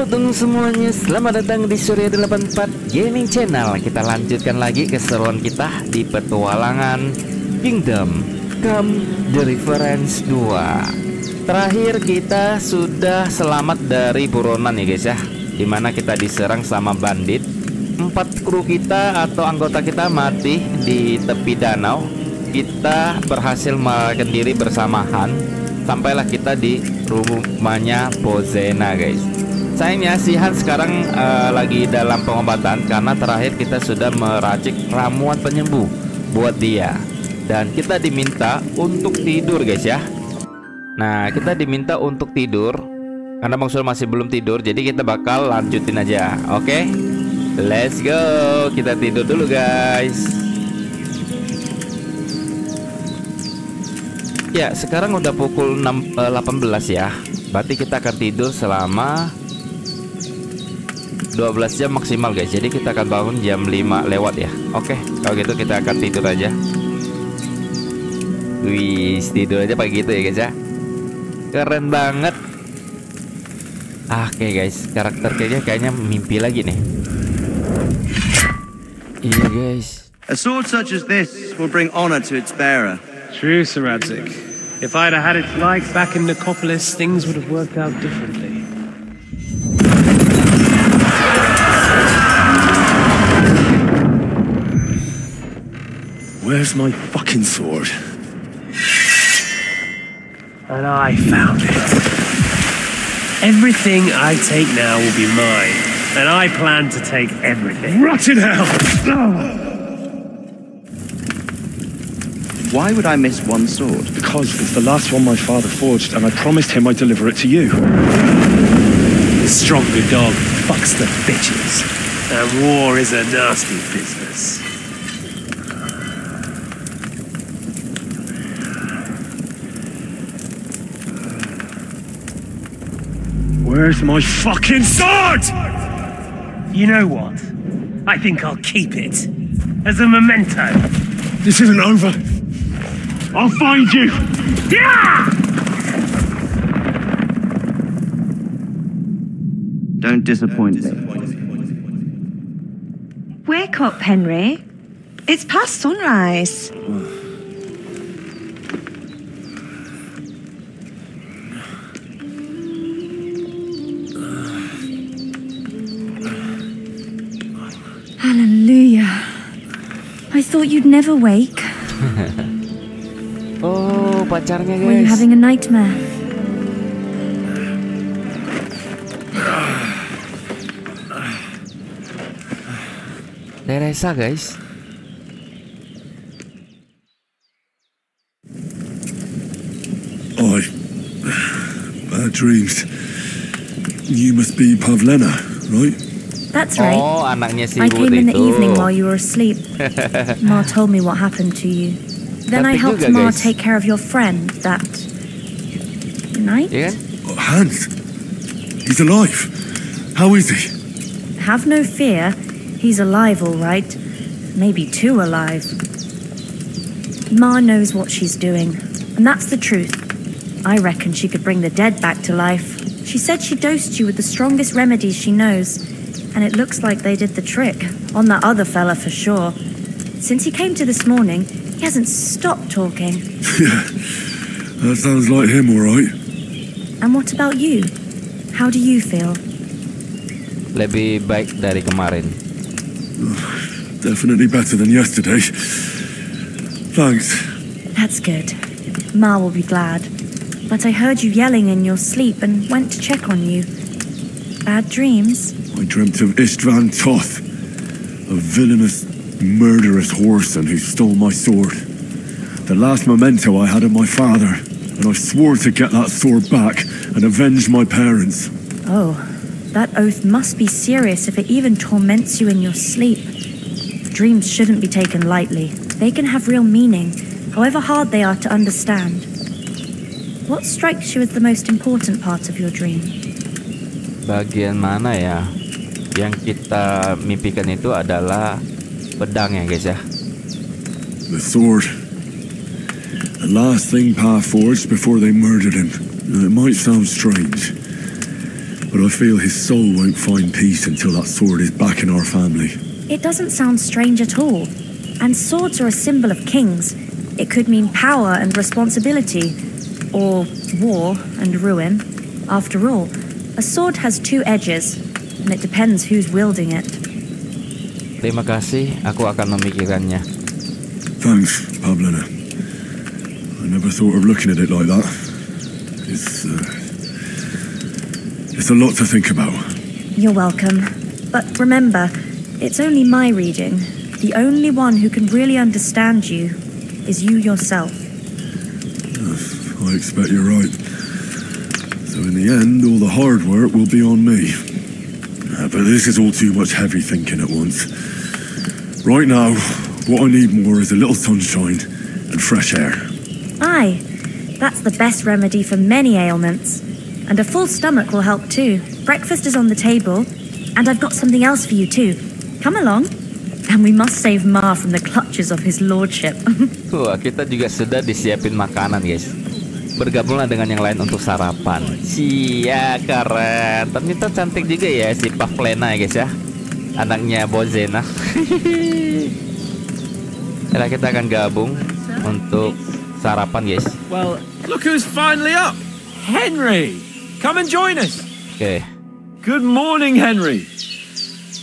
Halo semuanya, selamat datang di Surya84 Gaming Channel. Kita lanjutkan lagi keseruan kita di petualangan Kingdom Come Deliverance 2. Terakhir kita sudah selamat dari buronan ya guys ya, dimana kita diserang sama bandit. 4 kru kita atau anggota kita mati di tepi danau. Kita berhasil melarikan diri bersamaan. Sampailah kita di rumahnya Bozena guys. Sayangnya si Han sekarang lagi dalam pengobatan karena terakhir kita sudah meracik ramuan penyembuh buat dia. Dan kita diminta untuk tidur guys ya. Nah kita diminta untuk tidur karena Bang Surya masih belum tidur. Jadi kita bakal lanjutin aja. Oke, let's go. Kita tidur dulu guys. Ya sekarang udah pukul 18 ya. Berarti kita akan tidur selama 12 jam maksimal guys. Jadi kita akan bangun jam 5 lewat ya. Oke, kalau gitu kita akan tidur aja. Wih, tidur aja pagi gitu ya guys ya. Keren banget. Oke guys, karakter kayaknya mimpi lagi nih. Iya guys. A sword such as this will bring honor to its bearer. True, Sir. If I'd had its like back in Nicopolis, things would have worked out differently. Where's my fucking sword? And I found it. Everything I take now will be mine, and I plan to take everything. Rotten hell! Why would I miss one sword? Because it's the last one my father forged, and I promised him I'd deliver it to you. The stronger dog fucks the bitches, and war is a nasty business. Where's my fucking sword? You know what? I think I'll keep it as a memento. This isn't over. I'll find you! Yeah! Don't disappoint me. Wake up, Henry. It's past sunrise. Hallelujah. I thought you'd never wake. Oh, pacarnya guys. Were you having a nightmare? Teresa guys. Bad dreams. You must be Pavlena, right? That's right. Oh, anaknya si I Bud came in the itu. evening while you were asleep. Ma told me what happened to you. Then I Tapi helped juga, Ma guys. take care of your friend that night. Iya kan? Hans. He's alive. How is he? Have no fear. He's alive, all right. Maybe too alive. Ma knows what she's doing, and that's the truth. I reckon she could bring the dead back to life. She said she dosed you with the strongest remedies she knows, and it looks like they did the trick. On that other fella for sure. Since he came to this morning, he hasn't stopped talking. Yeah, that sounds like him, all right. And what about you? How do you feel? Lebih baik dari kemarin. Definitely better than yesterday. Thanks. That's good. Ma will be glad. But I heard you yelling in your sleep and went to check on you. Bad dreams? I dreamt of Istvan Toth, a villainous, murderous whoreson who stole my sword. The last memento I had of my father, and I swore to get that sword back and avenge my parents. Oh, that oath must be serious if it even torments you in your sleep. Dreams shouldn't be taken lightly. They can have real meaning, however hard they are to understand. What strikes you as the most important part of your dream? Bagian mana ya? Yang kita mimpikan itu adalah pedang ya guys ya. The sword. The last thing Pa forged before they murdered him. It might sound strange, but I feel his soul won't find peace until that sword is back in our family. It doesn't sound strange at all. And swords are a symbol of kings. It could mean power and responsibility, or war and ruin. After all, a sword has two edges, and it depends who's wielding it. Terima kasih, aku akan memikirkannya. Thanks, Pavlina. I never thought of looking at it like that. It's a lot to think about. You're welcome. But remember, it's only my reading. The only one who can really understand you is you yourself. I expect you're right. So in the end, all the hard work will be on me. But this is all too much heavy thinking at once. Right now, what I need more is a little sunshine and fresh air. Aye, that's the best remedy for many ailments. And a full stomach will help too. Breakfast is on the table, and I've got something else for you too. Come along. And we must save Ma from the clutches of his lordship. Wah, kita juga sudah disiapin makanan, guys. Bergabunglah dengan yang lain untuk sarapan. Cia, keren. Ternyata cantik juga ya si Pavlina ya, guys ya. Anaknya Bozena. Nah, kita akan gabung untuk sarapan, guys. Well, look who's finally up. Henry, come and join us. Oke. Good morning, Henry.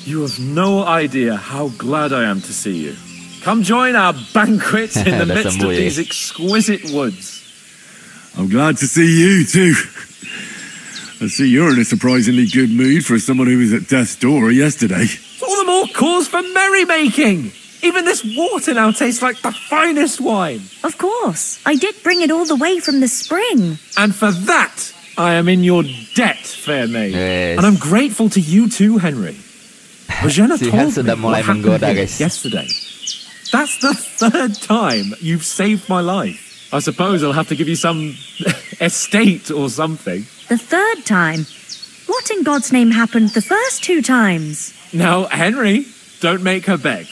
You have no idea how glad I am to see you. Come join our banquet in the midst of these exquisite woods. I'm glad to see you too. I see you're in a surprisingly good mood for someone who was at death's door yesterday. All the more cause for merrymaking. Even this water now tastes like the finest wine. Of course. I did bring it all the way from the spring. And for that, I am in your debt, fair maid. Yes. And I'm grateful to you too, Henry. Regina Si told Han sudah me mulai what happened menggoda, here guys. yesterday. That's the third time you've saved my life. I suppose I'll have to give you some estate or something. The third time? What in God's name happened the first two times? Now, Henry, don't make her beg.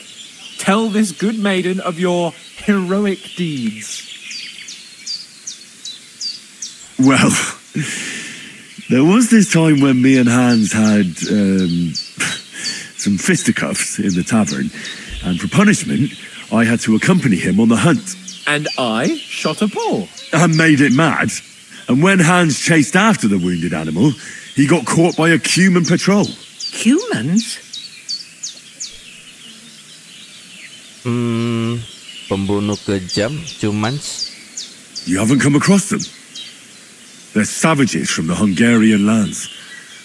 Tell this good maiden of your heroic deeds. Well, there was this time when me and Hans had some fisticuffs in the tavern, and for punishment, I had to accompany him on the hunt. And I shot a boar. And made it mad. And when Hans chased after the wounded animal, he got caught by a human patrol. Humans? Pembunuh kejam, cuman You haven't come across them? They're savages from the Hungarian lands.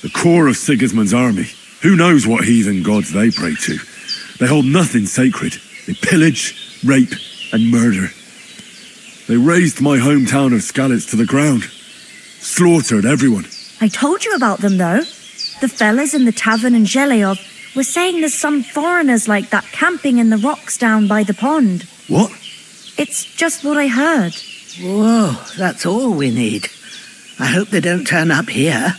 The core of Sigismund's army. Who knows what heathen gods they pray to? They hold nothing sacred. They pillage, rape, and murder. They razed my hometown of Skalitz to the ground. Slaughtered everyone. I told you about them, though. The fellas in the tavern in Zheleov were saying there's some foreigners like that camping in the rocks down by the pond. What? It's just what I heard. Whoa, that's all we need. I hope they don't turn up here.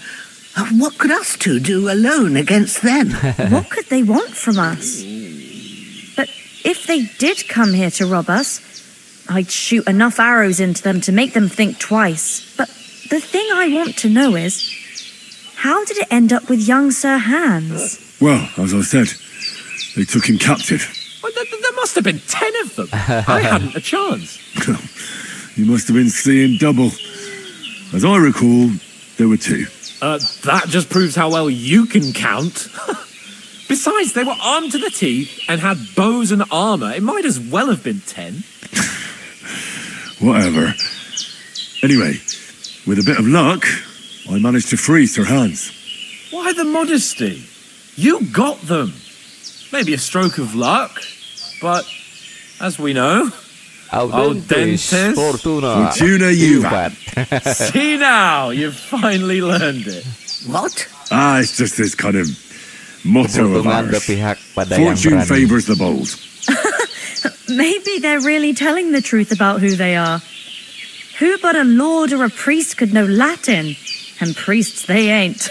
What could us two do alone against them? What could they want from us? But if they did come here to rob us, I'd shoot enough arrows into them to make them think twice. But the thing I want to know is, how did it end up with young Sir Hans? Well, as I said, they took him captive. Well, there must have been 10 of them. I hadn't a chance. You must have been seeing double. As I recall, there were 2. That just proves how well you can count. Besides, they were armed to the teeth and had bows and armor. It might as well have been 10. Whatever. Anyway, with a bit of luck, I managed to free Sir Hans. Why the modesty? You got them. Maybe a stroke of luck, but as we know, Audentes Fortuna Fortuna Juvat. See now, you've finally learned it. What? It's just this kind of motto of Keberuntungan ours. berpihak pada yang Fortune berani. favors the bold. Maybe they're really telling the truth about who they are. Who but a lord or a priest could know Latin? And priests they ain't.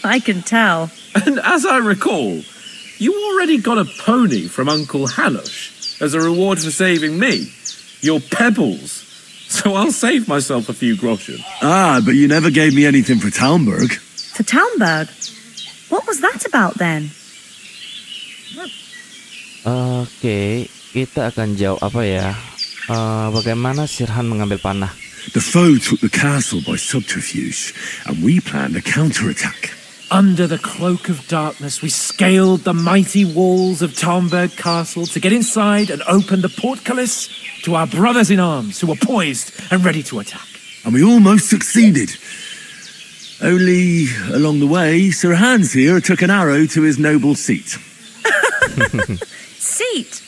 I can tell. And as I recall, you already got a pony from Uncle Hanush as a reward for saving me. Your pebbles. So I'll save myself a few groschen. But you never gave me anything for Talmberg. For Talmberg? What was that about then? Oke, kita akan jawab apa ya? Bagaimana Sirhan mengambil panah? The foe took the castle by subterfuge, and we planned a counterattack. Under the cloak of darkness, we scaled the mighty walls of Talmberg Castle to get inside and open the portcullis to our brothers in arms who were poised and ready to attack. And we almost succeeded. Only, along the way, Sir Hans here took an arrow to his noble seat. Seat?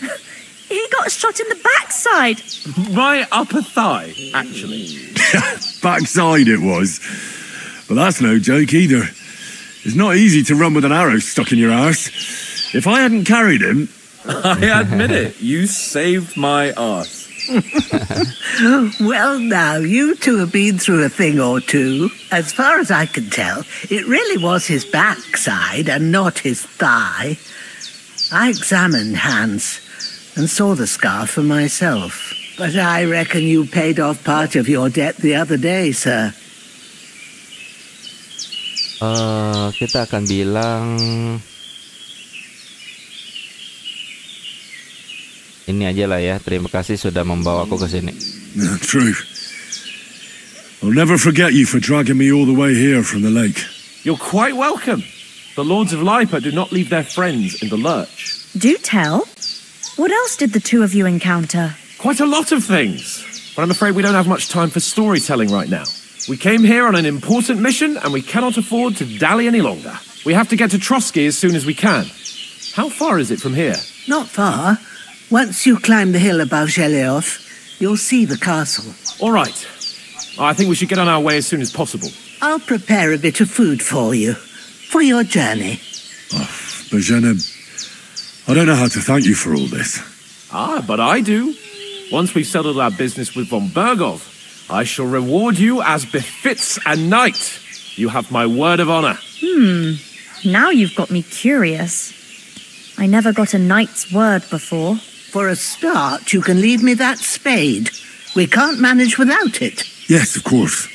He got shot in the backside. My upper thigh, actually. Backside it was. But that's no joke either. It's not easy to run with an arrow stuck in your arse. If I hadn't carried him... I admit it, you saved my arse. Well, now, you two have been through a thing or two. As far as I can tell, it really was his backside and not his thigh. I examined Hans and saw the scar for myself. But I reckon you paid off part of your debt the other day, sir. Kita akan bilang ini aja lah ya. Terima kasih sudah membawa aku ke sini. True. I'll never forget you for dragging me all the way here from the lake. You're quite welcome. The Lords of Lipa do not leave their friends in the lurch. Do tell. What else did the two of you encounter? Quite a lot of things. But I'm afraid we don't have much time for storytelling right now. We came here on an important mission and we cannot afford to dally any longer. We have to get to Trotsky as soon as we can. How far is it from here? Not far. Once you climb the hill above Zhelyov, you'll see the castle. All right. I think we should get on our way as soon as possible. I'll prepare a bit of food for you, for your journey. Bozhena, I don't know how to thank you for all this. But I do. Once we've settled our business with von Bergov, I shall reward you as befits a knight. You have my word of honor. Now you've got me curious. I never got a knight's word before. For a start, you can leave me that spade. We can't manage without it. Yes, of course.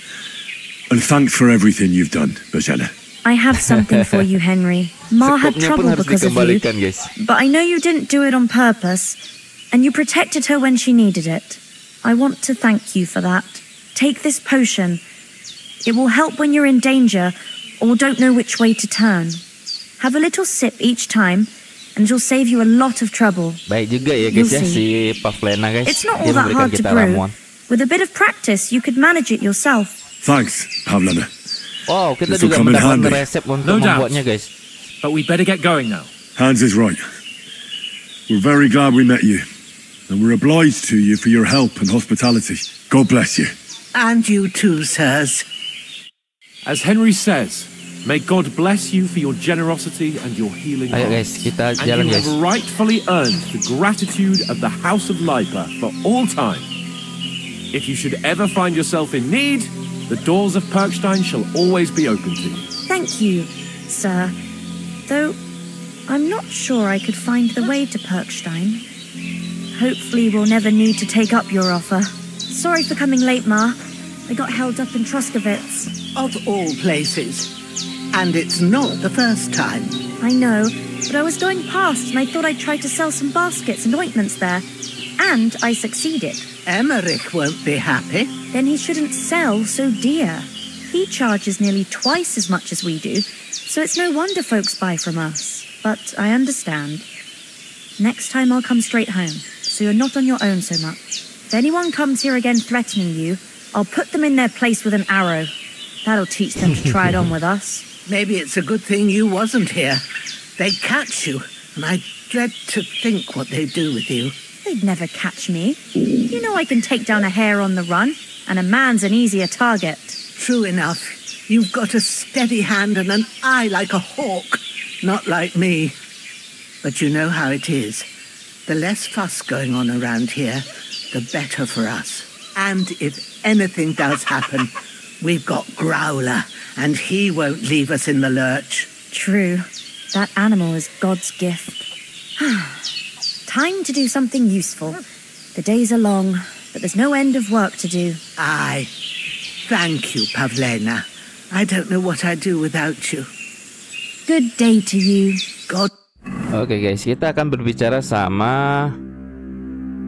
And thanks for everything you've done, Bozhena. I have something for you, Henry. Ma had Sekopnya pun trouble harus because of you, dikembalikan, guys. but I know you didn't do it on purpose, and you protected her when she needed it. I want to thank you for that. Take this potion. It will help when you're in danger or don't know which way to turn. Have a little sip each time, and it'll save you a lot of trouble. Baik juga ya guys ya si Pavlena guys. It's not Dia all that memberikan hard to kita brew. ramuan. With a bit of practice, you could manage it yourself. Thanks, Pavlena. Wow, kita This will juga come in mendapatkan handy. resep untuk No doubt. membuatnya guys. But we better get going now. Hans is right. We're very glad we met you. And we're obliged to you for your help and hospitality. God bless you. And you too, sirs. As Henry says, may God bless you for your generosity and your healing Ayo hearts. guys, kita And jalan you guys. have rightfully earned the gratitude of the House of Lipa for all time. If you should ever find yourself in need, the doors of Perkstein shall always be open to you. Thank you, sir. Though, I'm not sure I could find the way to Perkstein. Hopefully we'll never need to take up your offer. Sorry for coming late, Ma. I got held up in Troskowitz. Of all places. And it's not the first time. I know, but I was going past and I thought I'd try to sell some baskets and ointments there. And I succeeded. Emmerich won't be happy. Then he shouldn't sell so dear. He charges nearly twice as much as we do, so it's no wonder folks buy from us. But I understand. Next time I'll come straight home, so you're not on your own so much. If anyone comes here again threatening you, I'll put them in their place with an arrow. That'll teach them to try it on with us. Maybe it's a good thing you wasn't here. They'd catch you, and I dread to think what they'd do with you. They'd never catch me. You know I can take down a hare on the run, and a man's an easier target. True enough. You've got a steady hand and an eye like a hawk. Not like me. But you know how it is. The less fuss going on around here, the better for us. And if anything does happen, we've got Growler, and he won't leave us in the lurch. True. That animal is God's gift. Time to do something useful. The days are long, but there's no end of work to do. Aye. Thank you, Pavlena. I don't know what I'd do without you. Good day to you. God. Oke guys, kita akan berbicara sama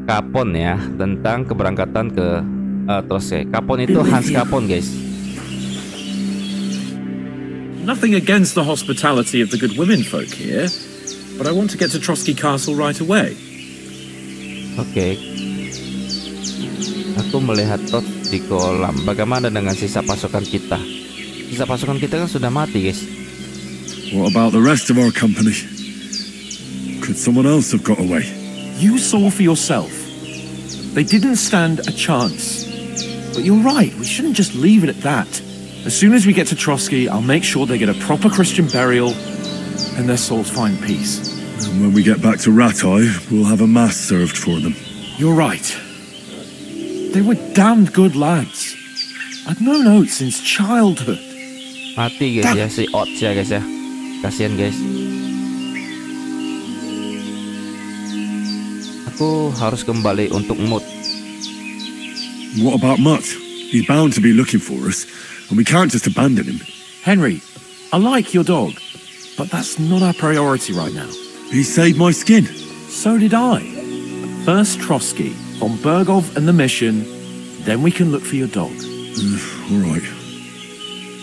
Kapon ya, tentang keberangkatan ke Troske. Kapon itu Hans Kapon guys. Nothing against the hospitality of the good women folk here, but I want to get to Trotsky Castle right away. Oke. Aku melihat Tot di kolam. Bagaimana dengan sisa pasukan kita? Sisa pasukan kita kan sudah mati guys. What about the rest of our company? Could someone else have got away? You saw for yourself. They didn't stand a chance. But you're right, we shouldn't just leave it at that. As soon as we get to Trotsky, I'll make sure they get a proper Christian burial and their souls find peace. And when we get back to Ratai, we'll have a mass served for them. You're right. They were damned good lads. I've known Oates since childhood. Mati guys ya, si Oates ya guys ya. Kasian guys. Aku harus kembali untuk mood. What about Mutt? He's bound to be looking for us, and we can't just abandon him. Henry, I like your dog, but that's not our priority right now. He saved my skin. So did I. First Trotsky, von Bergov and the mission, then we can look for your dog. All right.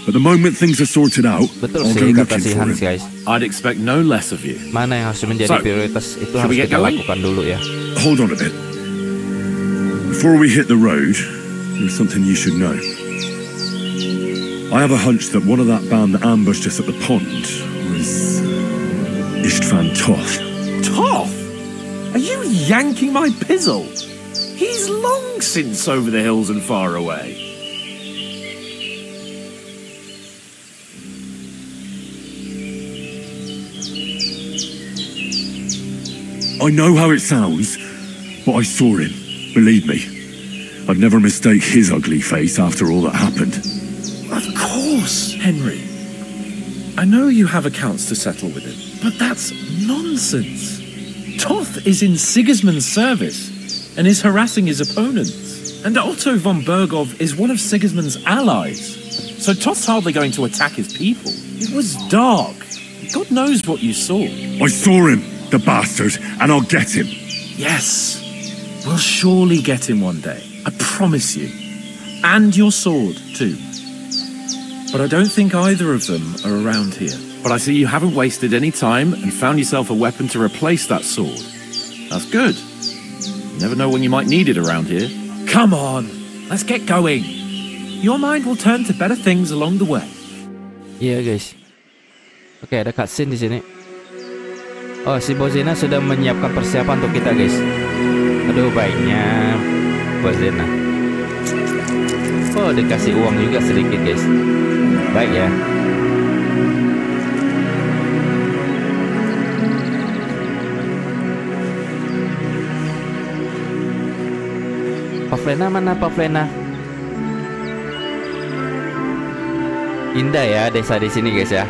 But the moment things are sorted out, Betul I'll sih go kata looking si for Hans him. guys. I'd expect no less of you. Mana yang harus menjadi So, prioritas itu shall harus we get kita going? lakukan dulu ya. Hold on a bit. Before we hit the road, there's something you should know. I have a hunch that one of that band that ambushed us at the pond was Istvan Toth. Toth? Are you yanking my pizzle? He's long since over the hills and far away. I know how it sounds, but I saw him. Believe me. I'd never mistake his ugly face after all that happened. Of course, Henry. I know you have accounts to settle with him, but that's nonsense. Toth is in Sigismund's service and is harassing his opponents. And Otto von Bergov is one of Sigismund's allies. So Toth's hardly going to attack his people. It was dark. God knows what you saw. I saw him, the bastard, and I'll get him. Yes, we'll surely get him one day. I promise you. And your sword, too. But I don't think either of them are around here. But I see you haven't wasted any time and found yourself a weapon to replace that sword. That's good. You never know when you might need it around here. Come on, let's get going. Your mind will turn to better things along the way. Iya guys. Oke, ada cutscene di sini. Oh, si Bozena sudah menyiapkan persiapan untuk kita guys. Aduh, baiknya Bozena. Oh, dikasih uang juga sedikit guys. Baik ya. Pavlena mana Pavlena? Indah ya desa di sini guys ya.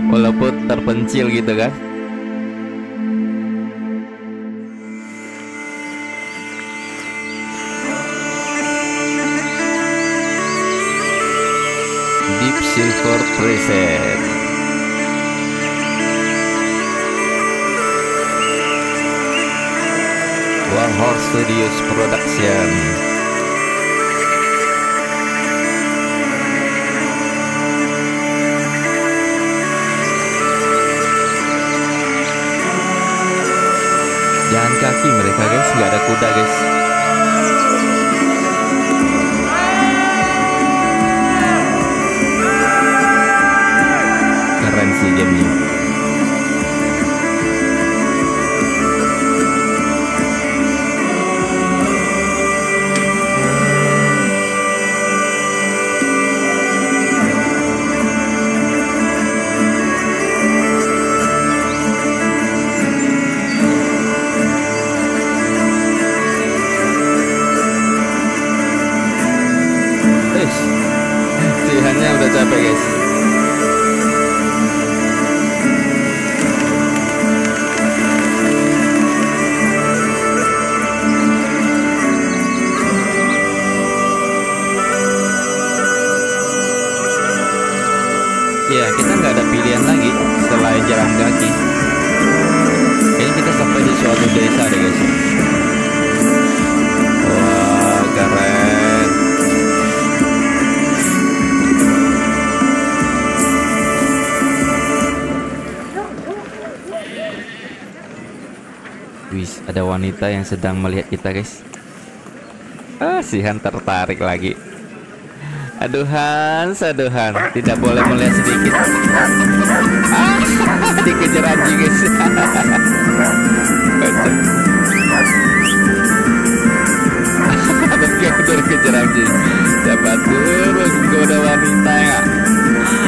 Walaupun terpencil gitu kan. Deep Silver Present. One Horse Studios Production. Jalan kaki mereka guys, nggak ada kuda guys. Keren sih gamenya. Sihannya udah capek guys. berjalan kaki. Kayaknya kita sampai di suatu desa deh guys. Wah, keren. Wih, ada wanita yang sedang melihat kita guys. Si Han tertarik lagi. Aduh Hans, tidak boleh melihat sedikit. Dikejar anjing guys. Dikejar anjing. Dapat turun goda wanita ya.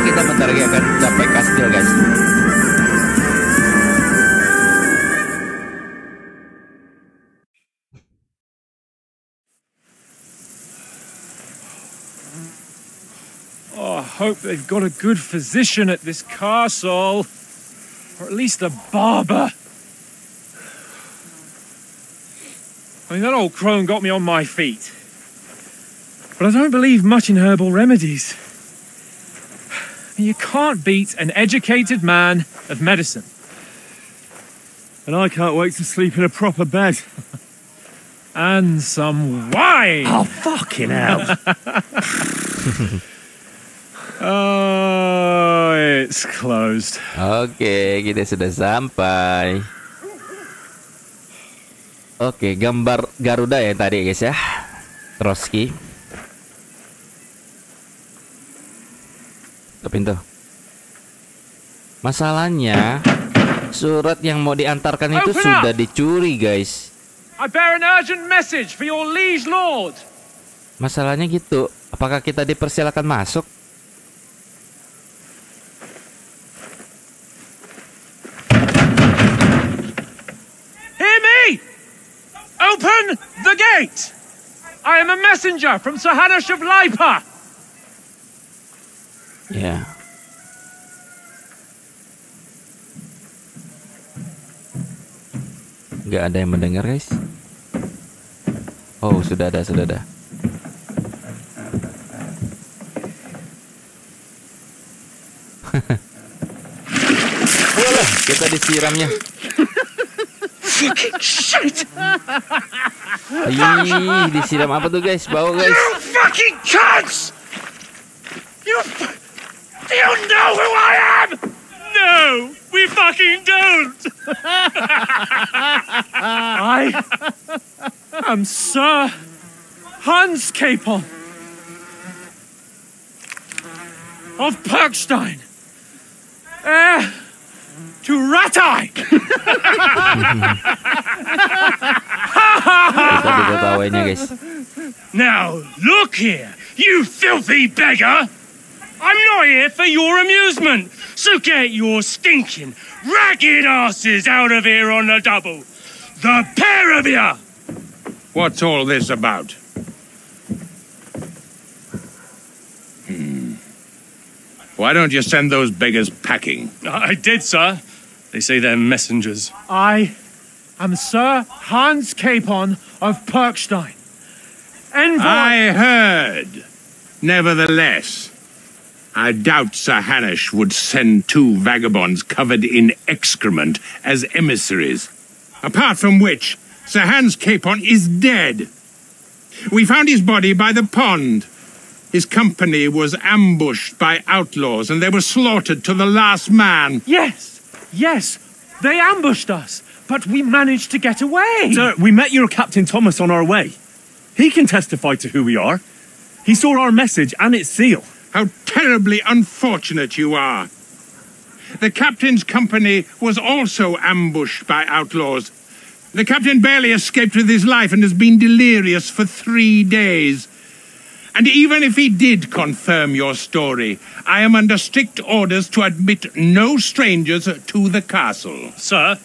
Kita bentar lagi akan sampai kastil guys. Oh, I hope they've got a good physician at this castle. Or at least a barber. I mean, that old crone got me on my feet. But I don't believe much in herbal remedies. You can't beat an educated man of medicine. And I can't wait to sleep in a proper bed. And some wine! Oh, fucking hell. Oh, it's closed. Oke, kita sudah sampai. Oke, gambar Garuda ya tadi guys ya. Trotsky. Ke pintu. Masalahnya surat yang mau diantarkan itu sudah dicuri guys. I bear an urgent message for your liege lord. Masalahnya gitu. Apakah kita dipersilakan masuk? Open the gate! I am a messenger from Sahanash of Laipa. Ya. Nggak ada yang mendengar guys. Oh, sudah ada. Walah, kita disiramnya. Shit! Ih, disiram apa tuh guys? Bau guys. You fucking cunts! You know who I am? No, we fucking don't. I am Sir Hans Capon of Perkstein, heir to Ratai. Now, look here, you filthy beggar! I'm not here for your amusement, so get your stinking, ragged asses out of here on the double. The pair of you! What's all this about? Why don't you send those beggars packing? I did, sir. They say they're messengers. I am Sir Hans Capon of Perkstein. Envoy... I heard. Nevertheless, I doubt Sir Hanush would send two vagabonds covered in excrement as emissaries. Apart from which, Sir Hans Capon is dead. We found his body by the pond. His company was ambushed by outlaws and they were slaughtered to the last man. Yes, they ambushed us, but we managed to get away. Sir, we met your Captain Thomas on our way. He can testify to who we are. He saw our message and its seal. How terribly unfortunate you are. The captain's company was also ambushed by outlaws. The captain barely escaped with his life and has been delirious for 3 days. And even if he did confirm your story, I am under strict orders to admit no strangers to the castle. Sir,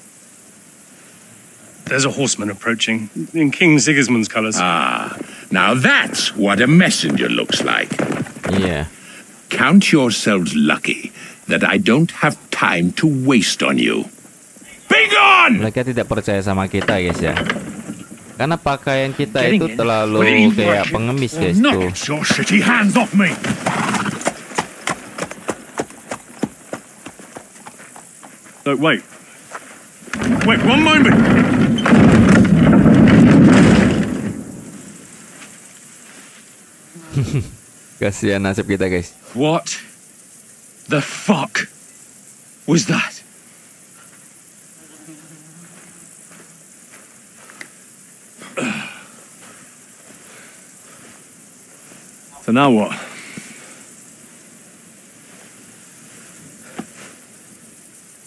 there's a horseman approaching in King Sigismund's colours. Ah, now that's what a messenger looks like. Yeah. Count yourselves lucky that I don't have time to waste on you. Be gone! Mereka tidak percaya sama kita guys ya. Karena pakaian kita itu terlalu kayak pengemis guys tuh. Your shitty hands off me. Look, wait. Wait, one moment! Kasihan nasib kita, guys. What the fuck was that? So now what?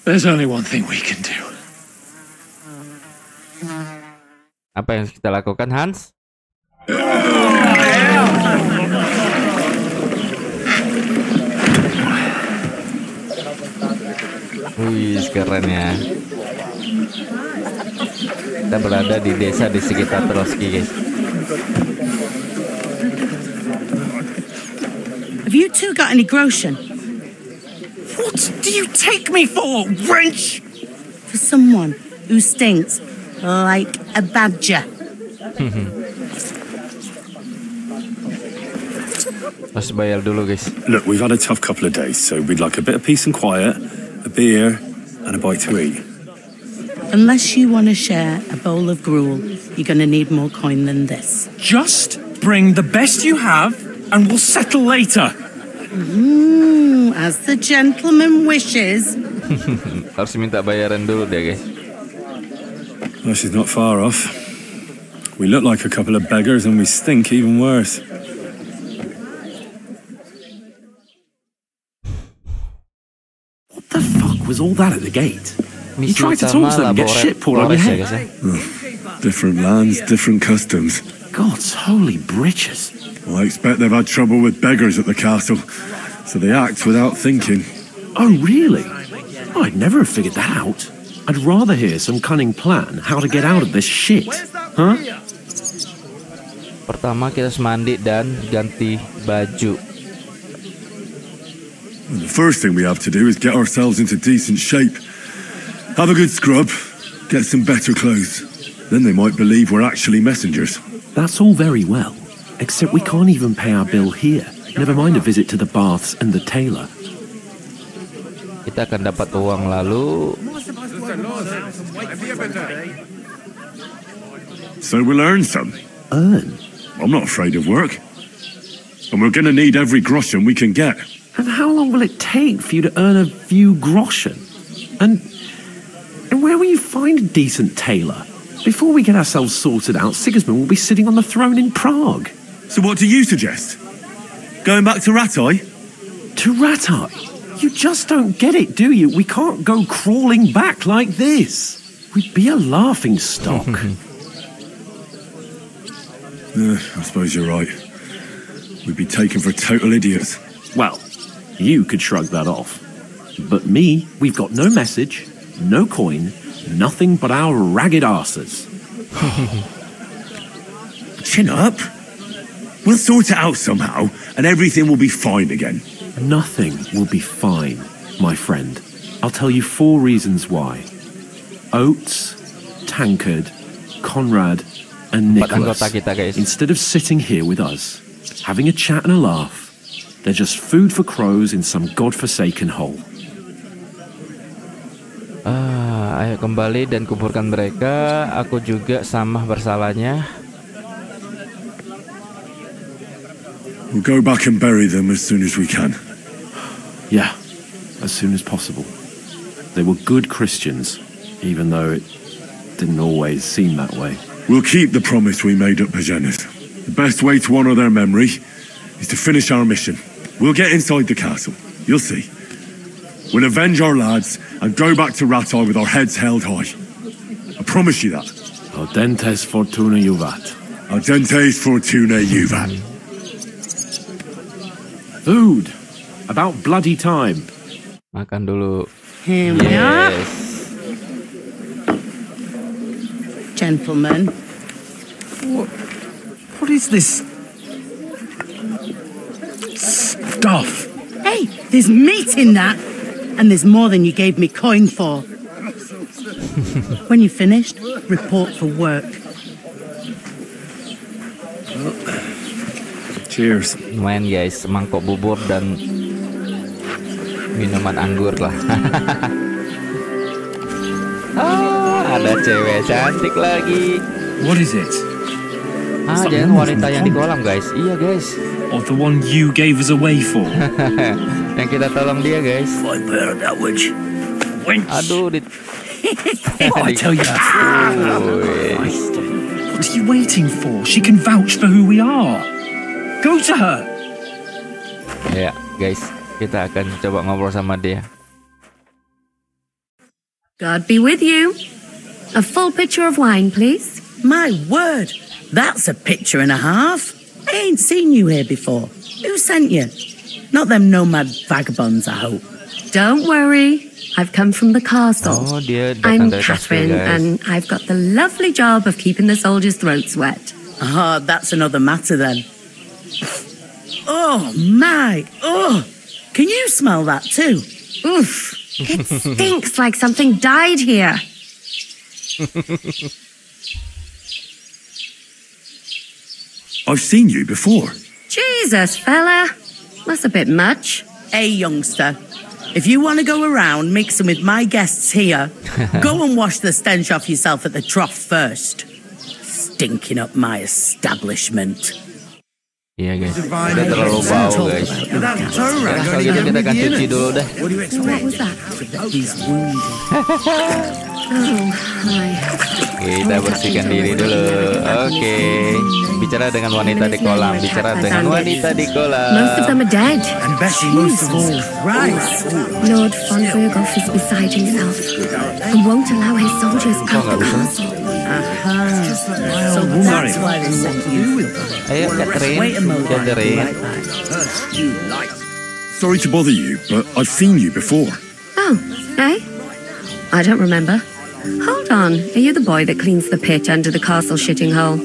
There's only one thing we can do. Apa yang harus kita lakukan, Hans? Wih, keren ya. Kita berada di desa di sekitar Trotsky, guys. Have you two got any groschen? What do you take me for, wench? For someone who stinks like a badger. Harus bayar dulu, guys. Look, we've had a tough couple of days, so we'd like a bit of peace and quiet, a beer, and a bite to eat. Unless you want to share a bowl of gruel, you're going to need more coin than this. Just bring the best you have, and we'll settle later. As the gentleman wishes. Harus minta bayaran dulu deh, guys. Well, she's not far off. We look like a couple of beggars, and we stink even worse. What the fuck was all that at the gate? You tried to talk to them, get shit poured on your head. Different lands, different customs. God's holy britches. Well, I expect they've had trouble with beggars at the castle, so they act without thinking. Oh, really? I'd never have figured that out. I'd rather hear some cunning plan how to get out of this shit. Huh? Pertama kita harus mandi dan ganti baju. And the first thing we have to do is get ourselves into decent shape. Have a good scrub, get some better clothes. Then they might believe we're actually messengers. That's all very well, except we can't even pay our bill here. Never mind a visit to the baths and the tailor. Kita akan dapat uang lalu. So we'll earn some. Earn? I'm not afraid of work. And we're going to need every groschen we can get. And how long will it take for you to earn a few groschen? And where will you find a decent tailor? Before we get ourselves sorted out, Sigismund will be sitting on the throne in Prague. So what do you suggest? Going back to Ratai? To Ratai? You just don't get it, do you? We can't go crawling back like this. We'd be a laughing stock. I suppose you're right. We'd be taken for total idiots. Well, you could shrug that off. But me, we've got no message, no coin, nothing but our ragged arses. Chin up. We'll sort it out somehow, and everything will be fine again. Nothing will be fine, my friend. I'll tell you 4 reasons why. Oates, Tankard, Conrad, and Nicholas, instead of sitting here with us, having a chat and a laugh, they're just food for crows in some godforsaken hole. Ayo kembali dan kuburkan mereka. Aku juga sama bersalahnya. We'll go back and bury them as soon as we can. Yeah, as soon as possible. They were good Christians, even though it didn't always seem that way. We'll keep the promise we made at Pagenis. The best way to honour their memory is to finish our mission. We'll get inside the castle. You'll see. We'll avenge our lads and go back to Ratai with our heads held high. I promise you that. Audentes fortuna juvat. Audentes fortuna juvat. Food. About bloody time. Makan dulu. Here we are. Yes. Gentlemen. What is this stuff? Hey, there's meat in that. And there's more than you gave me coin for. When you're finished, report for work. Cheers. Lumayan guys, mangkok bubur dan minuman anggur lah. Ada cewek cantik lagi. What is it? Jangan wanita yang di kolam, guys. Iya, guys. Oh, the one you gave us away for. Yang kita tolong dia, guys. I bear that witch. Aduh, I tell you. What are you waiting for? She can vouch for who we are. Go to her. Ya, guys, kita akan coba ngobrol sama dia. God be with you. A full pitcher of wine, please. My word, that's a picture and a half. I ain't seen you here before. Who sent you? Not them nomad vagabonds, I hope. Don't worry. I've come from the castle. Oh, dia datang I'm dari kastil, Catherine, guys. and I've got the lovely job of keeping the soldiers' throats wet. Oh, that's another matter then. Oh, my. Oh, can you smell that too? Oof. It stinks like something died here. I've seen you before. Jesus, fella. That's a bit much. Hey, youngster. If you want to go around mixing with my guests here, go and wash the stench off yourself at the trough first. Stinking up my establishment. Iya, guys. Udah terlalu bau, guys. Kalau gitu kita akan cuci dulu deh. What was that? Oh, hi. Kita bersihkan diri dulu. Oke. Bicara dengan wanita di kolam. Bicara dengan wanita di kolam. Most of them are dead. And Bessie most of all. Right. Lord von Berghoff is beside himself and won't allow his soldiers out the castle. So that's why they sent you. Ayo, Catherine. Wait a moment. Catherine. Sorry to bother you, but I've seen you before. Oh, eh? I don't remember. Hold on. Are you the boy that cleans the pit under the castle shitting hole?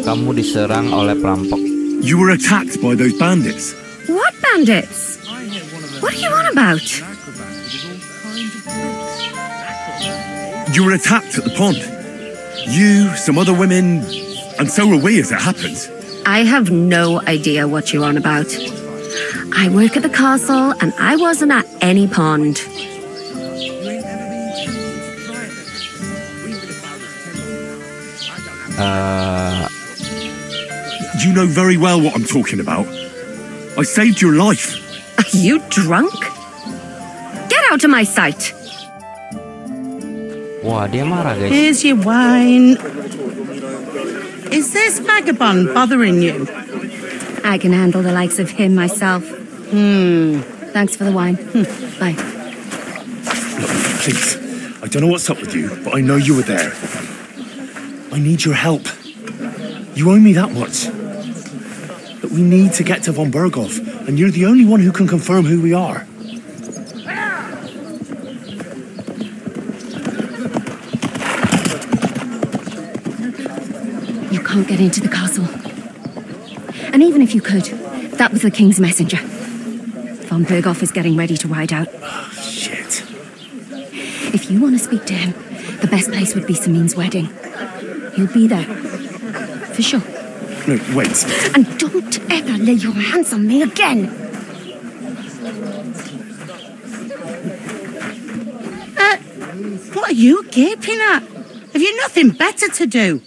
Kamu diserang oleh perampok. You were attacked by those bandits. What bandits? What are you on about? You were attacked at the pond. You, some other women, and so were we as it happens. I have no idea what you're on about. I work at the castle and I wasn't at any pond. You know very well what I'm talking about. I saved your life. Are you drunk? Get out of my sight. Wah, dia marah, guys. Here's your wine. Is this vagabond bothering you? I can handle the likes of him myself. Thanks for the wine. Bye. Look, please. I don't know what's up with you, but I know you were there. I need your help. You owe me that much. But we need to get to von Berghoff, and you're the only one who can confirm who we are. You can't get into the castle. And even if you could, that was the king's messenger. Von Berghoff is getting ready to ride out. Oh, shit. If you want to speak to him, the best place would be Samin's wedding. He'll be there. For sure. No, wait. And don't ever lay your hands on me again. What are you gaping at? Have you nothing better to do?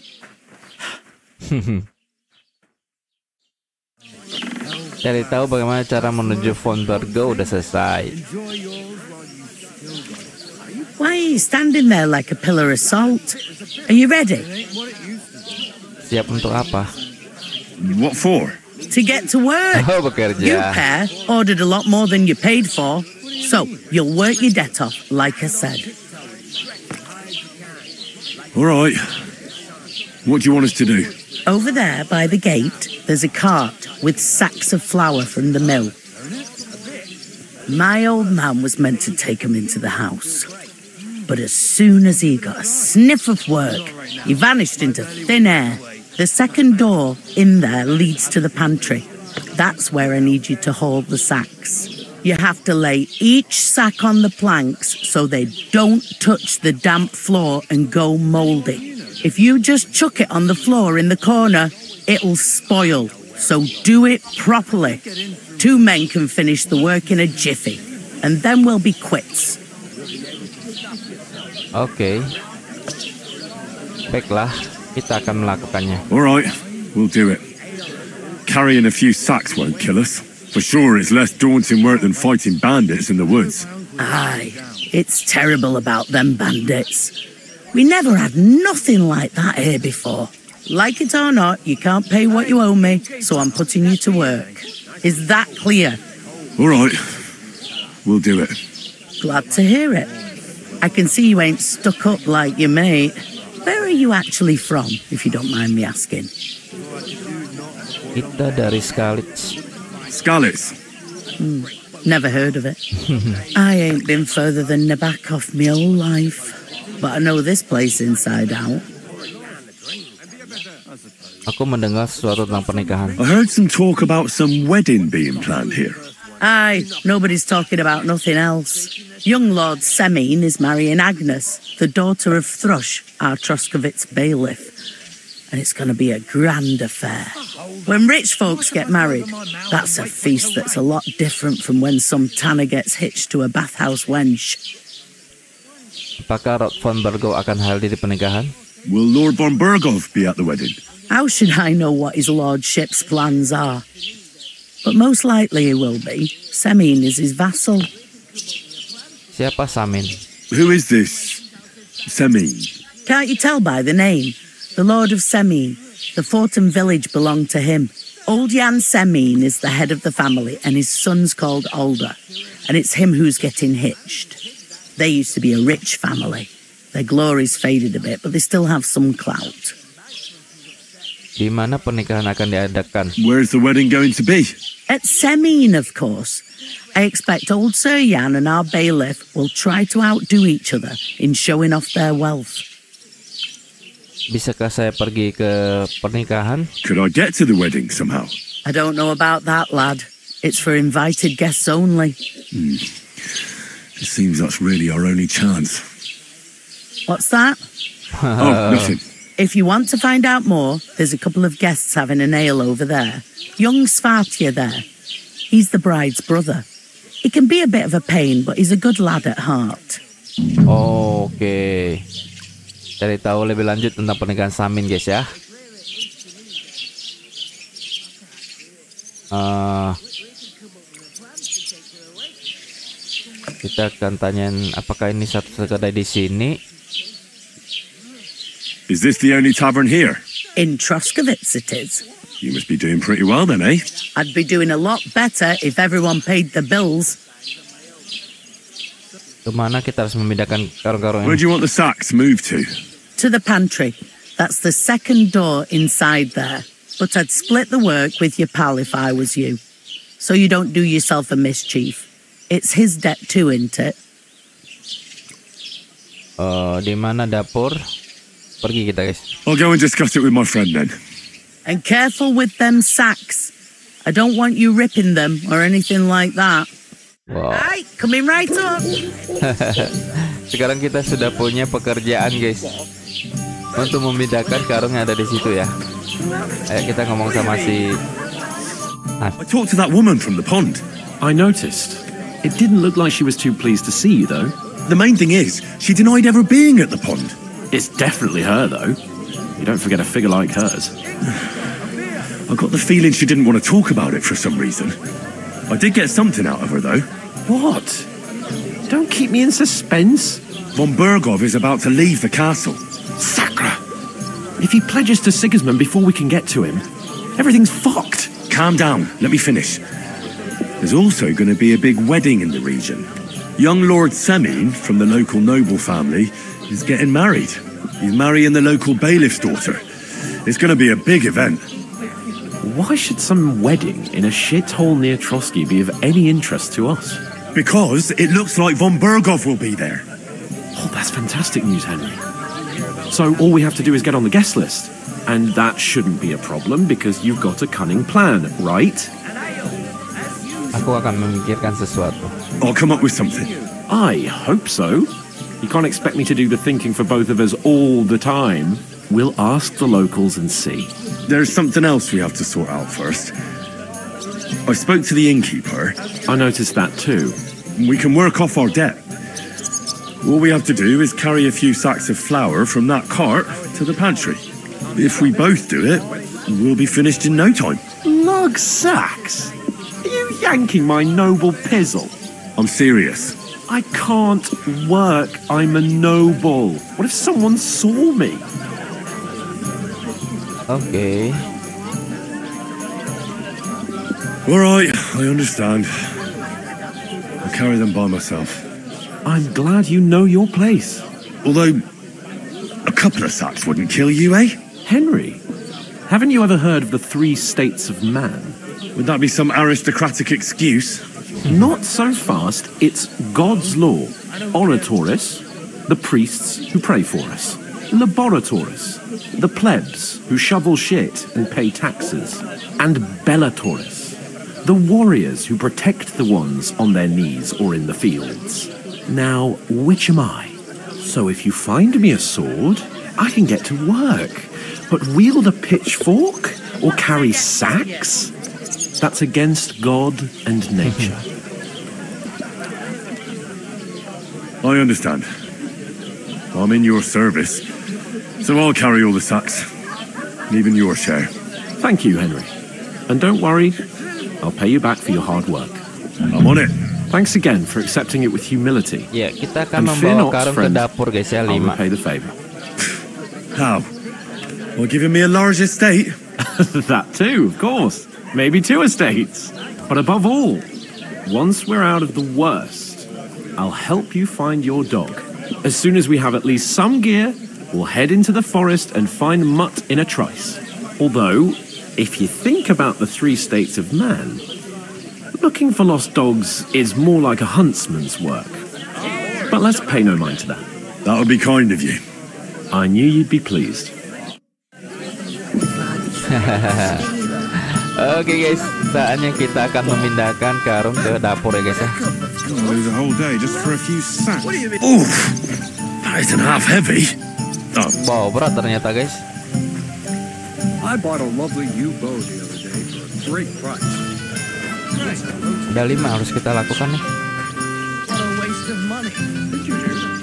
Cari tahu bagaimana cara menuju von Berghoff udah selesai. Why are you standing there like a pillar of salt? Are you ready? Siap untuk apa? What for? To get to work. Oh, bekerja. You pair ordered a lot more than you paid for, so you'll work your debt off, like I said. All right. What do you want us to do? Over there by the gate, there's a cart with sacks of flour from the mill. My old man was meant to take them into the house. But as soon as he got a sniff of work, he vanished into thin air. The second door in there leads to the pantry. That's where I need you to haul the sacks. You have to lay each sack on the planks so they don't touch the damp floor and go mouldy. If you just chuck it on the floor in the corner, it'll spoil. So do it properly. 2 men can finish the work in a jiffy, and then we'll be quits. Oke. Baiklah, kita akan melakukannya. All right, we'll do it. Carrying a few sacks won't kill us. For sure, it's less daunting work than fighting bandits in the woods. Aye, it's terrible about them bandits. We never had nothing like that here before. Like it or not, you can't pay what you owe me, so I'm putting you to work. Is that clear? All right, we'll do it. Glad to hear it. I can see you ain't stuck up like your mate. Where are you actually from, if you don't mind me asking? Kita dari Skalitz. Skalitz? Never heard of it. I ain't been further than Nabakov my whole life, but I know this place inside out. Aku mendengar sesuatu tentang pernikahan. I heard some talk about some wedding being planned here. Aye, nobody's talking about nothing else. Young Lord Semin is marrying Agnes, the daughter of Thrush, our Troskovitz bailiff. And it's going to be a grand affair. When rich folks get married, that's a feast that's a lot different from when some tanner gets hitched to a bathhouse wench. Apakah Rod von Bergov akan hadir di pernikahan? Will Lord von Bergov be at the wedding? How should I know what his lordship's plans are? But most likely he will be. Semin is his vassal. Siapa Samin? Who is this Semin? Can't you tell by the name? The Lord of Semin. The fort and village belong to him. Old Jan Semin is the head of the family, and his son's called Alder. And it's him who's getting hitched. They used to be a rich family. Their glory's faded a bit, but they still have some clout. Di mana pernikahan akan diadakan? Where's the wedding going to be? At Semin, of course. I expect old Sir Jan and our bailiff will try to outdo each other in showing off their wealth. Bisakah saya pergi ke pernikahan? Could I get to the wedding somehow? I don't know about that, lad. It's for invited guests only. It seems that's really our only chance. What's that? Oh, nothing. If you want to find out more, there's a couple of guests having an ale over there. Young Svartya there. He's the bride's brother. He can be a bit of a pain, but he's a good lad at heart. Oke. Cari tahu lebih lanjut tentang pernikahan Samin, guys ya. Kita akan tanyain apakah ini satu kedai di sini. Is this the only tavern here? In Troskovitz it is. You must be doing pretty well then, eh? I'd be doing a lot better if everyone paid the bills. Kemana kita harus memindahkan karung-karung Where ini? do you want the sacks moved to? To the pantry. That's the second door inside there. But I'd split the work with your pal if I was you. So you don't do yourself a mischief. It's his debt too, isn't it? Di mana dapur? Pergi kita, guys. I'll go and discuss it with my friend then. And careful with them sacks. I don't want you ripping them or anything like that. Wow. Right, coming right up. Sekarang kita sudah punya pekerjaan, guys, untuk memindahkan karung yang ada di situ ya. Ayo kita ngomong sama si I talked to that woman from the pond. I noticed. It didn't look like she was too pleased to see you, though. The main thing is, she denied ever being at the pond. It's definitely her, though. You don't forget a figure like hers. I got the feeling she didn't want to talk about it for some reason. I did get something out of her, though. What? Don't keep me in suspense. Von Bergov is about to leave the castle. Sacra! If he pledges to Sigismund before we can get to him, everything's fucked. Calm down, let me finish. There's also going to be a big wedding in the region. Young Lord Semin, from the local noble family, is getting married. He's marrying the local bailiff's daughter. It's going to be a big event. Why should some wedding in a shithole near Trotsky be of any interest to us? Because it looks like Von Bergov will be there. Oh, that's fantastic news, Henry. So all we have to do is get on the guest list. And that shouldn't be a problem because you've got a cunning plan, right? Aku akan memikirkan sesuatu. I'll come up with something. I hope so. You can't expect me to do the thinking for both of us all the time. We'll ask the locals and see. There's something else we have to sort out first. I spoke to the innkeeper. I noticed that too. We can work off our debt. All we have to do is carry a few sacks of flour from that cart to the pantry. If we both do it, we'll be finished in no time. Lug sacks? Are you yanking my noble pizzle? I'm serious. I can't work. I'm a noble. What if someone saw me? Okay. All right, I understand. I'll carry them by myself. I'm glad you know your place. Although, a couple of sacks wouldn't kill you, eh? Henry, haven't you ever heard of the 3 states of man? Would that be some aristocratic excuse? Not so fast. It's God's law. Oratoris, the priests who pray for us. Laboratoris, the plebs who shovel shit and pay taxes. And Bellatoris, the warriors who protect the ones on their knees or in the fields. Now, which am I? So if you find me a sword, I can get to work. But wield a pitchfork or carry sacks? That's against God and nature. I understand. I'm in your service, so I'll carry all the sacks, even your share. Thank you, Henry. And don't worry, I'll pay you back for your hard work. I'm on it. Thanks again for accepting it with humility. Ya, kita akan And fear membawa not, karung ke friend. dapur guys ya, I'll 5. repay the favor. How? By giving me a large estate? That too, of course. Maybe 2 estates. But above all, once we're out of the worst, I'll help you find your dog. As soon as we have at least some gear, we'll head into the forest and find Mutt in a trice. Although, if you think about the 3 states of man, looking for lost dogs is more like a huntsman's work. But let's pay no mind to that. That would be kind of you. I knew you'd be pleased. Oke guys, saatnya kita akan memindahkan karung ke dapur ya guys ya. Lose a whole day just for a few sacks. Oof! That isn't half heavy. Oh, Wow, berat ternyata guys. I bought a lovely new bow the other day for a great price. Ada 5 harus kita lakukan nih. What a waste of money. Did you hear that?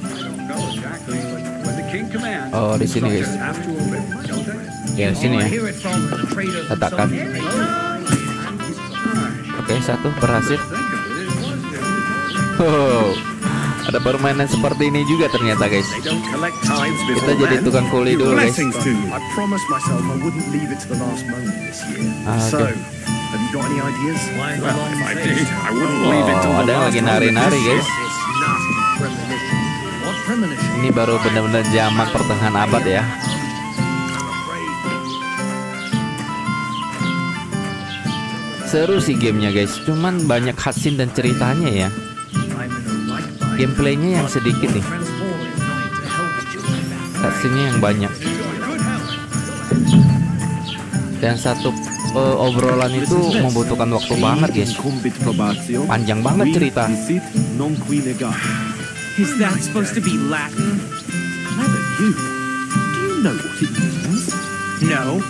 I don't know exactly, but when the king commands, Oh, di sini guys. soldiers have to obey, don't they? Ya, di sini ya. Hear it from the traders. Letakkan. Oke, 1 berhasil. Oh, ada permainan seperti ini juga ternyata guys. They don't collect tithes Kita before jadi then. tukang kuli dulu guys. Blessings to you. I promised myself I wouldn't leave it to the last moment this year. So, Oke. have you got any ideas? Well, if I did, I wouldn't leave it till Oh, the ada yang last lagi moment nari-nari this year. guys. This nasty premonition. What premonition? Ini baru benar-benar zaman pertengahan abad ya. Seru sih gamenya guys, cuman banyak cutscene dan ceritanya ya. Gameplaynya yang sedikit nih, cutscene-nya yang banyak. Dan satu obrolan itu membutuhkan waktu banget guys. Panjang banget cerita. Is that supposed to be Latin? Neither you. Do you know what it means? No,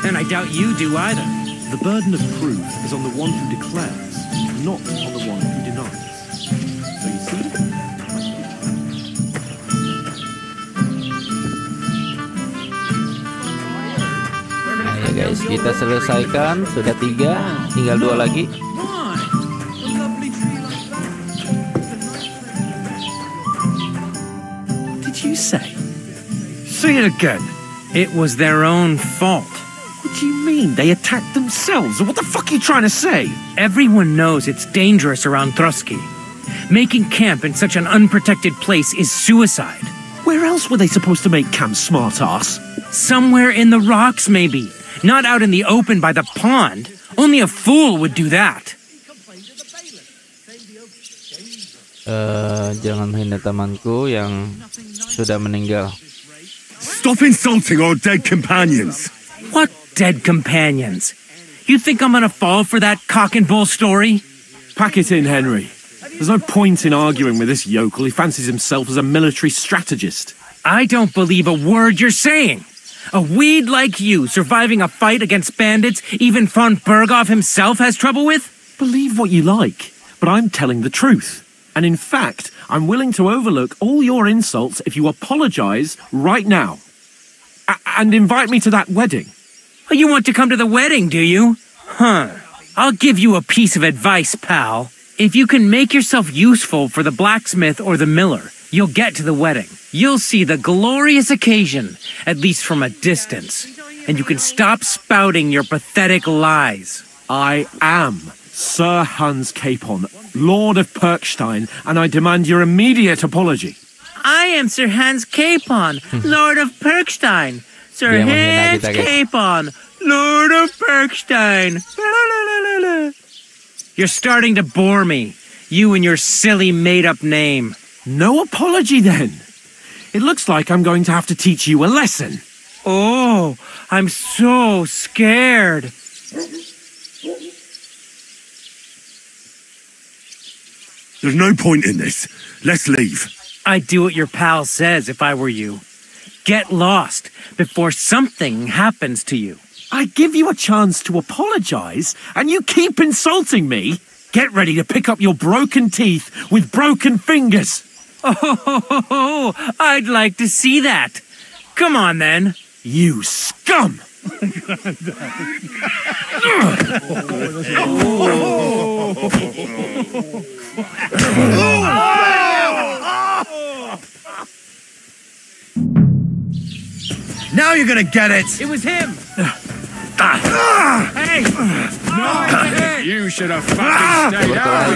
and I doubt you do either. The burden of proof is on the one who declares, not on the one who denies. So you see? Nah ya guys, kita selesaikan. Sudah 3, tinggal 2 lagi. What did you say? Say it again. It was their own fault. What do you mean? They attacked themselves? What the fuck are you trying to say? Everyone knows it's dangerous around Trotsky. Making camp in such an unprotected place is suicide. Where else were they supposed to make camp, smartass? Somewhere in the rocks, maybe. Not out in the open by the pond. Only a fool would do that. Jangan menghina temanku yang sudah meninggal. stop insulting our dead companions. What dead companions? You think I'm gonna fall for that cock and bull story? Pack it in, Henry. There's no point in arguing with this yokel. He fancies himself as a military strategist. I don't believe a word you're saying. A weed like you surviving a fight against bandits even von Berghoff himself has trouble with? Believe what you like, but I'm telling the truth. And in fact, I'm willing to overlook all your insults if you apologize right now. And invite me to that wedding. Oh, you want to come to the wedding, do you? Huh. I'll give you a piece of advice, pal. If you can make yourself useful for the blacksmith or the miller, you'll get to the wedding. You'll see the glorious occasion, at least from a distance. And you can stop spouting your pathetic lies. I am Sir Hans Capon, Lord of Perkstein, and I demand your immediate apology. I am Sir Hans Capon, Lord of Perkstein. Sir Hans Capon, Lord of Perkstein. You're starting to bore me, you and your silly made-up name. No apology, then. It looks like I'm going to have to teach you a lesson. Oh, I'm so scared. There's no point in this. Let's leave. I'd do what your pal says if I were you. Get lost before something happens to you. I give you a chance to apologize, and you keep insulting me. Get ready to pick up your broken teeth with broken fingers. Oh, I'd like to see that. Come on, then. You scum! Now you're gonna get it! It was him! Hey! No, you should have fucking stayed out.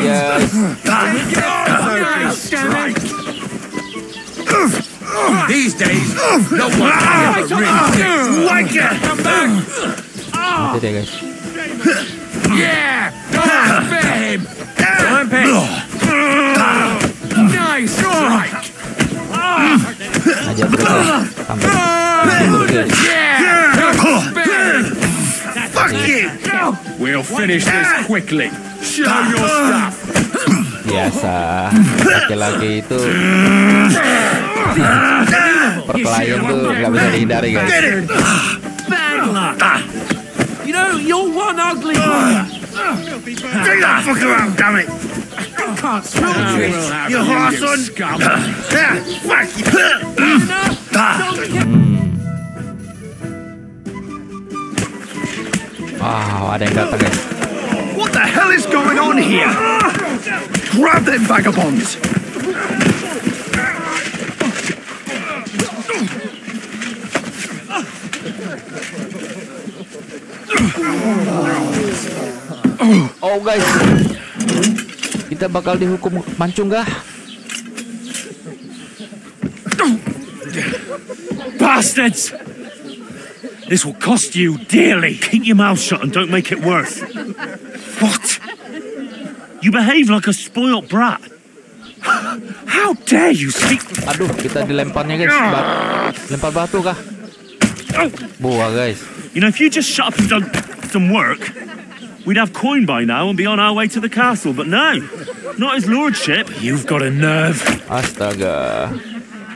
These days, no one can ever really like it! Come back! Mati deh guys. Yeah! Don't spare him! One page. Nice strike! Aja terus ya. Sampai. Yeah! Don't spare him! Fuck you! We'll finish this quickly. Show your stuff. Biasa laki-laki itu perkelahian tuh nggak bisa dihindari guys. Bad luck. You know, you're one ugly brother. Take that fucker out, damn it! I can't stand you. You whoreson! Yeah, fuck you! Wow, ada yang datang guys. What the hell is going on here? Grab them vagabonds! Oh guys, kita bakal dihukum mancung gak? Bastards! This will cost you dearly. Keep your mouth shut and don't make it worse. What? You behave like a spoilt brat. How dare you speak? Aduh, kita dilemparnya guys. Lempar batu kah? Buah guys. You know, if you just shut up and done some work, we'd have coin by now and be on our way to the castle. But no, not his lordship. You've got a nerve. Astaga.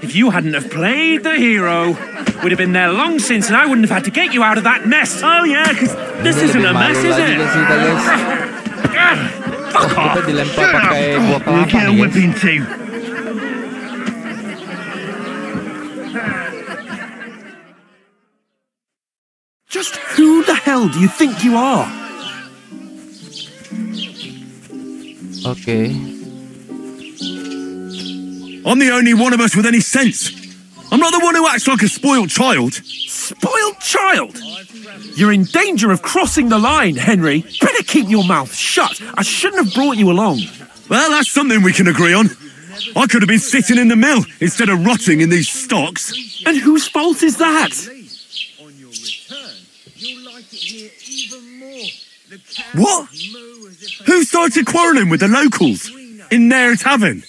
If you hadn't have played the hero, we'd have been there long since, and I wouldn't have had to get you out of that mess. Oh yeah, because this isn't a mess, is it? Fuck off! Kita dilempar pakai buah kelapa nih guys. Just who the hell do you think you are? Okay. I'm the only one of us with any sense. I'm not the one who acts like a spoiled child. Spoiled child? You're in danger of crossing the line, Henry. Better keep your mouth shut. I shouldn't have brought you along. Well, that's something we can agree on. I could have been sitting in the mill instead of rotting in these stocks. And whose fault is that? What? Who started quarrelling with the locals in their tavern?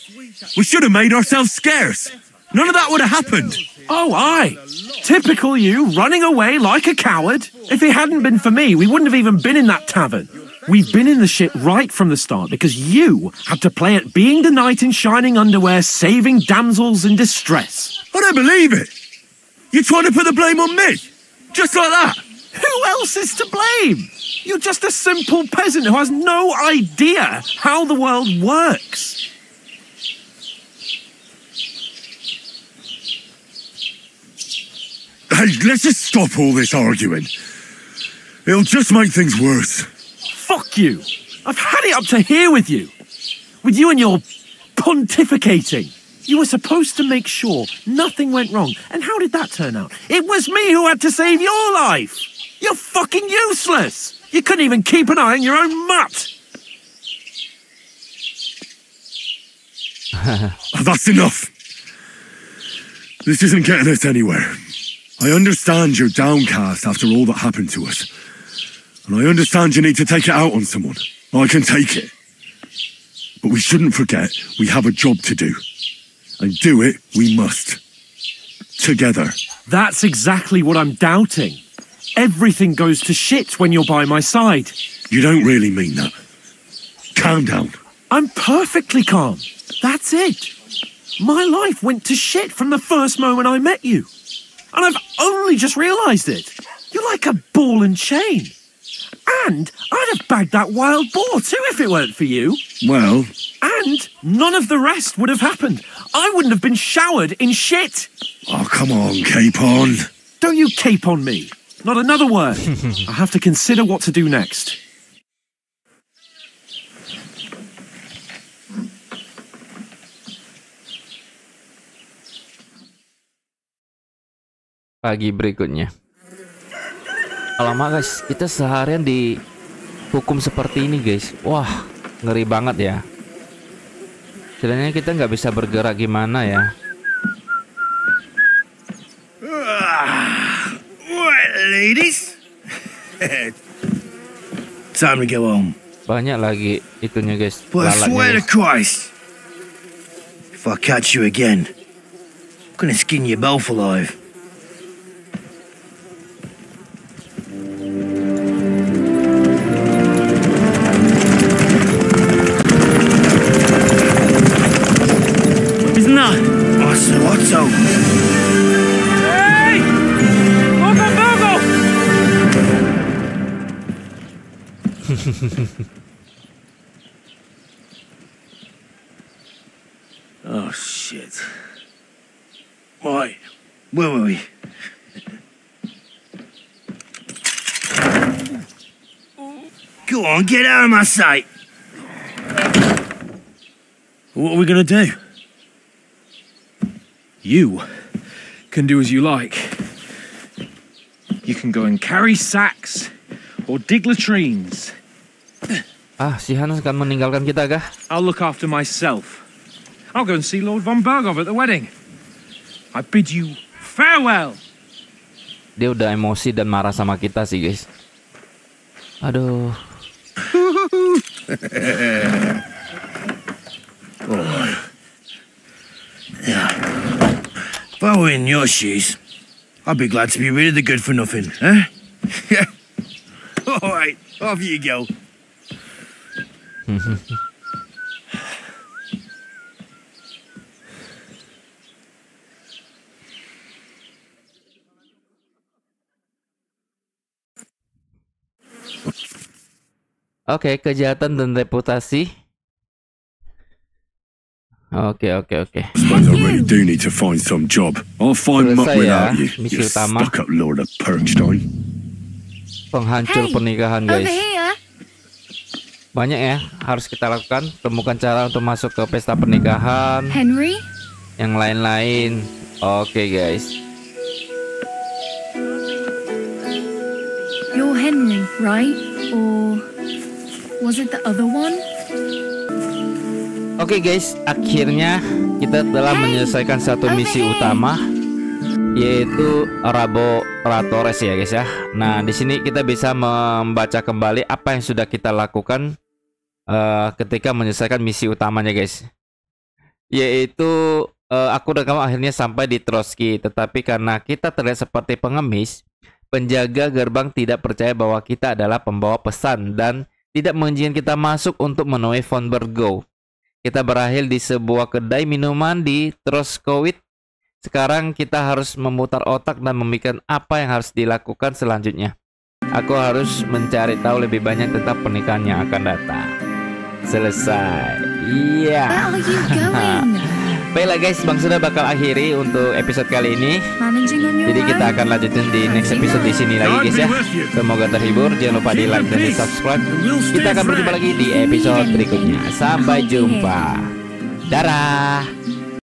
We should have made ourselves scarce. None of that would have happened. Oh, aye. Typical you, running away like a coward. If it hadn't been for me, we wouldn't have even been in that tavern. We've been in the shit right from the start because you had to play at being the knight in shining underwear, saving damsels in distress. I don't believe it. You're trying to put the blame on me? Just like that? Who else is to blame? You're just a simple peasant who has no idea how the world works. Hey, let's just stop all this arguing. It'll just make things worse. Fuck you. I've had it up to here with you. With you and your pontificating. You were supposed to make sure nothing went wrong. And how did that turn out? It was me who had to save your life. You're fucking useless. You couldn't even keep an eye on your own mutt. That's enough. This isn't getting us anywhere. I understand you're downcast after all that happened to us. And I understand you need to take it out on someone. I can take it. But we shouldn't forget we have a job to do. And do it we must. Together. That's exactly what I'm doubting. Everything goes to shit when you're by my side. You don't really mean that. Calm down. I'm perfectly calm. That's it. My life went to shit from the first moment I met you. And I've only just realised it. You're like a ball and chain. And I'd have bagged that wild boar too if it weren't for you. Well... And none of the rest would have happened. I wouldn't have been showered in shit. Oh, come on, Capon. Don't you cape on me. Not another word. I have to consider what to do next. Pagi berikutnya. Alamak guys, kita seharian dihukum seperti ini guys. Wah, ngeri banget ya. Sebenarnya kita nggak bisa bergerak gimana ya. Right, ladies. Time to go home. Banyak lagi itunya guys. But I swear to Christ, if I catch you again, I'm gonna skin you both alive. Oh shit. Right, where were we? Go on, get out of my sight. What are we gonna do? You can do as you like. You can go and carry sacks or dig latrines. Ah, si Hans akan meninggalkan kita kah? I'll look after myself. I'll go and see Lord von Bergov at the wedding. I bid you farewell. Dia udah emosi dan marah sama kita sih guys. Aduh. Oh. Yeah. If I were in your shoes, I'd be glad to be rid of the good for nothing, eh? Yeah. All right, off you go. Oke, kejahatan dan reputasi. Oke. Suppose I really do need to find some job. I'll find muck without you. Misi You utama. stuck-up Lord of Perkstein. Penghancur pernikahan guys. Banyak ya harus kita lakukan. Temukan cara untuk masuk ke pesta pernikahan. Henry? Yang lain-lain. Oke guys. You're Henry, right? Or was it the other one? Oke guys, akhirnya kita telah menyelesaikan satu misi utama, yaitu Laboratories ya guys ya. Nah di sini kita bisa membaca kembali apa yang sudah kita lakukan ketika menyelesaikan misi utamanya guys. Yaitu aku dan kamu akhirnya sampai di Trotsky, tetapi karena kita terlihat seperti pengemis, penjaga gerbang tidak percaya bahwa kita adalah pembawa pesan dan tidak mengizinkan kita masuk untuk menemui von Bergov. Kita berakhir di sebuah kedai minuman di Troskowit. Sekarang kita harus memutar otak dan memikirkan apa yang harus dilakukan selanjutnya. Aku harus mencari tahu lebih banyak tentang pernikahan yang akan datang. Selesai. Iya. Where are you going? Baiklah guys, Bang Surya bakal akhiri untuk episode kali ini. Managing on your Jadi kita own? akan lanjutin di next episode di sini lagi guys ya. Semoga terhibur. Jangan lupa di like dan di subscribe. Kita akan berjumpa lagi di episode berikutnya. Sampai jumpa. Dadah.